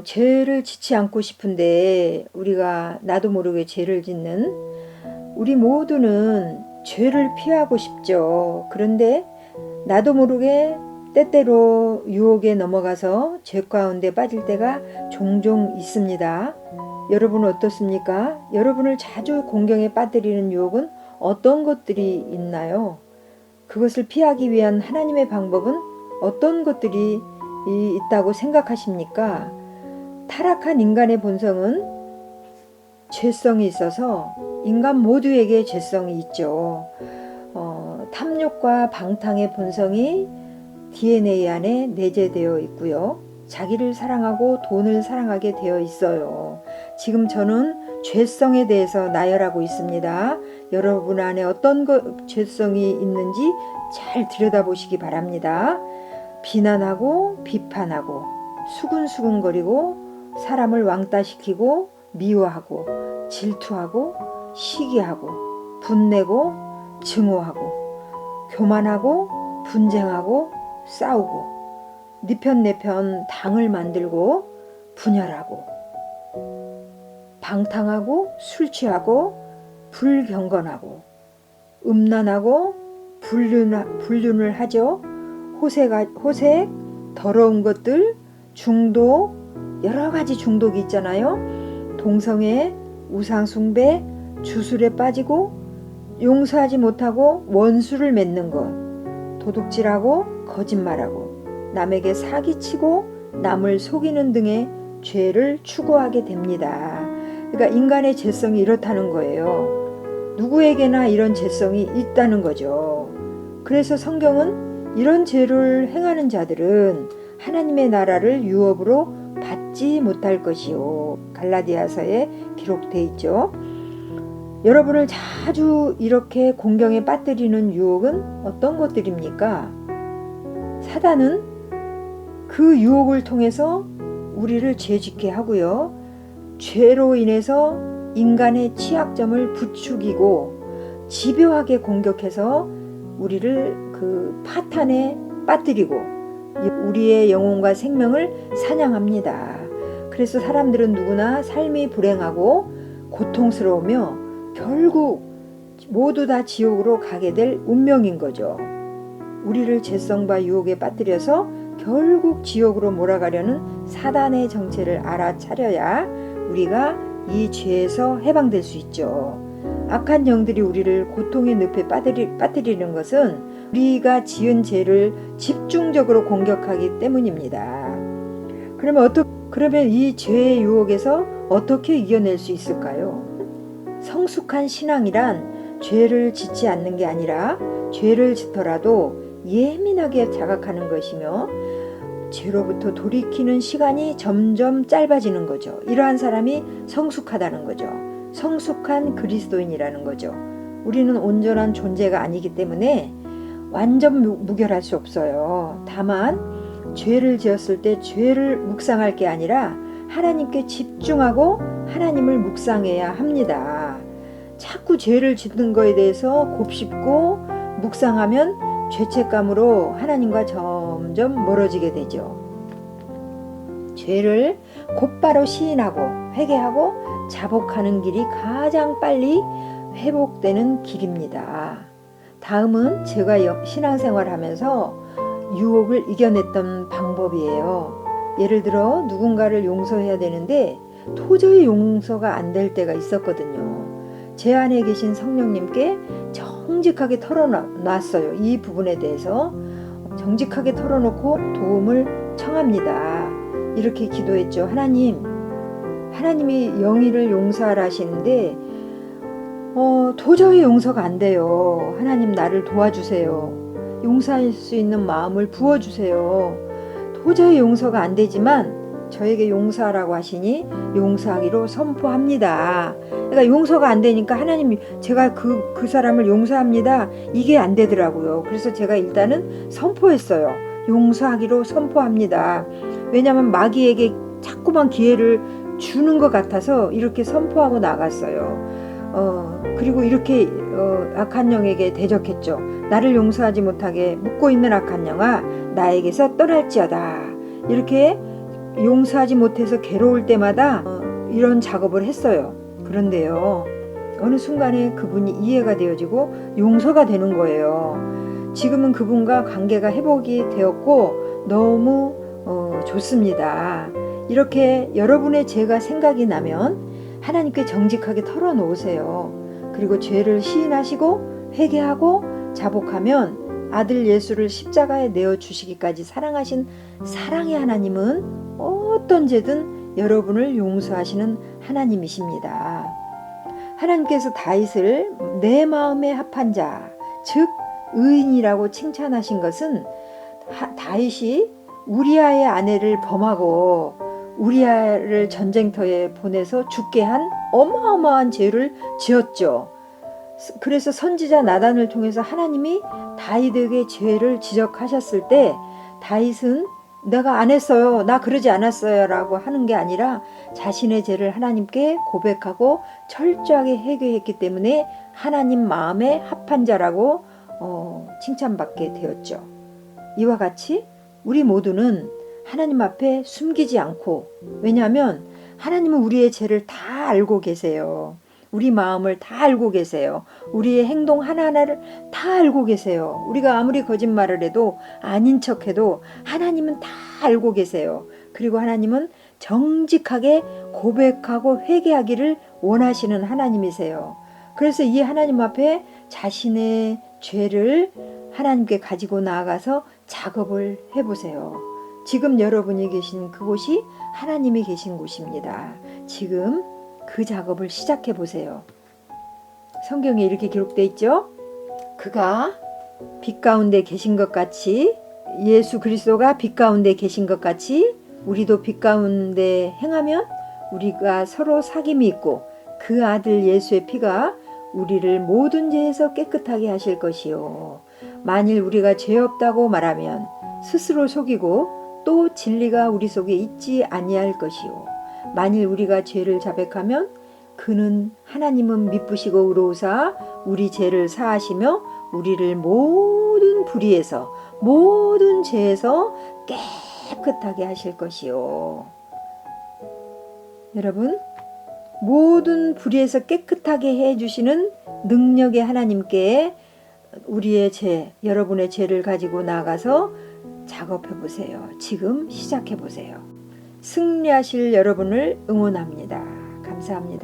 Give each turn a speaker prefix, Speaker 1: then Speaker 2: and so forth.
Speaker 1: 죄를 짓지 않고 싶은데 우리가 나도 모르게 죄를 짓는 우리 모두는 죄를 피하고 싶죠. 그런데 나도 모르게 때때로 유혹에 넘어가서 죄 가운데 빠질 때가 종종 있습니다. 여러분은 어떻습니까? 여러분을 자주 공경에 빠뜨리는 유혹은 어떤 것들이 있나요? 그것을 피하기 위한 하나님의 방법은 어떤 것들이 있다고 생각하십니까? 타락한 인간의 본성은 죄성이 있어서 인간 모두에게 죄성이 있죠. 탐욕과 방탕의 본성이 DNA 안에 내재되어 있고요. 자기를 사랑하고 돈을 사랑하게 되어 있어요. 지금 저는 죄성에 대해서 나열하고 있습니다. 여러분 안에 어떤 죄성이 있는지 잘 들여다보시기 바랍니다. 비난하고 비판하고 수근수근거리고 사람을 왕따시키고 미워하고 질투하고 시기하고 분내고 증오하고 교만하고 분쟁하고 싸우고 네 편 내 편 당을 만들고 분열하고 방탕하고 술취하고 불경건하고 음란하고 불륜을 하죠. 호색, 더러운 것들, 중독, 여러 가지 중독이 있잖아요. 동성애, 우상숭배, 주술에 빠지고 용서하지 못하고 원수를 맺는 것, 도둑질하고 거짓말하고 남에게 사기치고 남을 속이는 등의 죄를 추구하게 됩니다. 그러니까 인간의 죄성이 이렇다는 거예요. 누구에게나 이런 죄성이 있다는 거죠. 그래서 성경은 이런 죄를 행하는 자들은 하나님의 나라를 유업으로 받지 못할 것이요. 갈라디아서에 기록되어 있죠. 여러분을 자주 이렇게 공경에 빠뜨리는 유혹은 어떤 것들입니까? 사단은 그 유혹을 통해서 우리를 죄짓게 하고요. 죄로 인해서 인간의 취약점을 부추기고 집요하게 공격해서 우리를 그 파탄에 빠뜨리고 우리의 영혼과 생명을 사냥합니다. 그래서 사람들은 누구나 삶이 불행하고 고통스러우며 결국 모두 다 지옥으로 가게 될 운명인 거죠. 우리를 죄성과 유혹에 빠뜨려서 결국 지옥으로 몰아가려는 사단의 정체를 알아차려야 우리가 이 죄에서 해방될 수 있죠. 악한 영들이 우리를 고통의 늪에 빠뜨리는 것은 우리가 지은 죄를 집중적으로 공격하기 때문입니다. 그러면 이 죄의 유혹에서 어떻게 이겨낼 수 있을까요? 성숙한 신앙이란 죄를 짓지 않는 게 아니라 죄를 짓더라도 예민하게 자각하는 것이며 죄로부터 돌이키는 시간이 점점 짧아지는 거죠. 이러한 사람이 성숙하다는 거죠. 성숙한 그리스도인이라는 거죠. 우리는 온전한 존재가 아니기 때문에 완전 무결할 수 없어요. 다만 죄를 지었을 때 죄를 묵상할 게 아니라 하나님께 집중하고 하나님을 묵상해야 합니다. 자꾸 죄를 짓는 거에 대해서 곱씹고 묵상하면 죄책감으로 하나님과 점점 멀어지게 되죠. 죄를 곧바로 시인하고 회개하고 자복하는 길이 가장 빨리 회복되는 길입니다. 다음은 제가 신앙생활 하면서 유혹을 이겨냈던 방법이에요. 예를 들어 누군가를 용서해야 되는데 도저히 용서가 안 될 때가 있었거든요. 제 안에 계신 성령님께 정직하게 털어놨어요. 이 부분에 대해서 정직하게 털어놓고 도움을 청합니다. 이렇게 기도했죠. 하나님이 영희를 용서하라 하시는데 도저히 용서가 안 돼요. 하나님 나를 도와주세요. 용서할 수 있는 마음을 부어주세요. 도저히 용서가 안 되지만 저에게 용서하라고 하시니 용서하기로 선포합니다. 그러니까 용서가 안 되니까 하나님 제가 그 사람을 용서합니다. 이게 안 되더라고요. 그래서 제가 일단은 선포했어요. 용서하기로 선포합니다. 왜냐하면 마귀에게 자꾸만 기회를 주는 것 같아서 이렇게 선포하고 나갔어요. 그리고 이렇게 악한 영에게 대적했죠. 나를 용서하지 못하게 묻고 있는 악한 영아 나에게서 떠날지어다. 이렇게 용서하지 못해서 괴로울 때마다 이런 작업을 했어요. 그런데요, 어느 순간에 그분이 이해가 되어지고 용서가 되는 거예요. 지금은 그분과 관계가 회복이 되었고 너무 좋습니다. 이렇게 여러분의 죄가 생각이 나면 하나님께 정직하게 털어놓으세요. 그리고 죄를 시인하시고 회개하고 자복하면 아들 예수를 십자가에 내어주시기까지 사랑하신 사랑의 하나님은 어떤 죄든 여러분을 용서하시는 하나님이십니다. 하나님께서 다윗을 내 마음에 합한 자, 즉 의인이라고 칭찬하신 것은 다윗이 우리아의 아내를 범하고 우리아를 전쟁터에 보내서 죽게 한 어마어마한 죄를 지었죠. 그래서 선지자 나단을 통해서 하나님이 다윗에게 죄를 지적하셨을 때 다윗은 내가 안 했어요, 나 그러지 않았어요 라고 하는 게 아니라 자신의 죄를 하나님께 고백하고 철저하게 회개했기 때문에 하나님 마음에 합한 자라고 칭찬받게 되었죠. 이와 같이 우리 모두는 하나님 앞에 숨기지 않고, 왜냐하면 하나님은 우리의 죄를 다 알고 계세요. 우리 마음을 다 알고 계세요. 우리의 행동 하나하나를 다 알고 계세요. 우리가 아무리 거짓말을 해도 아닌 척해도 하나님은 다 알고 계세요. 그리고 하나님은 정직하게 고백하고 회개하기를 원하시는 하나님이세요. 그래서 이 하나님 앞에 자신의 죄를 하나님께 가지고 나아가서 작업을 해보세요. 지금 여러분이 계신 그곳이 하나님이 계신 곳입니다. 지금 그 작업을 시작해 보세요. 성경에 이렇게 기록되어 있죠. 그가 빛 가운데 계신 것 같이, 예수 그리스도가 빛 가운데 계신 것 같이 우리도 빛 가운데 행하면 우리가 서로 사귐이 있고 그 아들 예수의 피가 우리를 모든 죄에서 깨끗하게 하실 것이요. 만일 우리가 죄 없다고 말하면 스스로 속이고 또 진리가 우리 속에 있지 아니할 것이요. 만일 우리가 죄를 자백하면 그는 하나님은 미쁘시고 의로우사 우리 죄를 사하시며 우리를 모든 불의에서 모든 죄에서 깨끗하게 하실 것이요. 여러분, 모든 불의에서 깨끗하게 해주시는 능력의 하나님께 우리의 죄, 여러분의 죄를 가지고 나가서 작업해 보세요. 지금 시작해 보세요. 승리하실 여러분을 응원합니다. 감사합니다.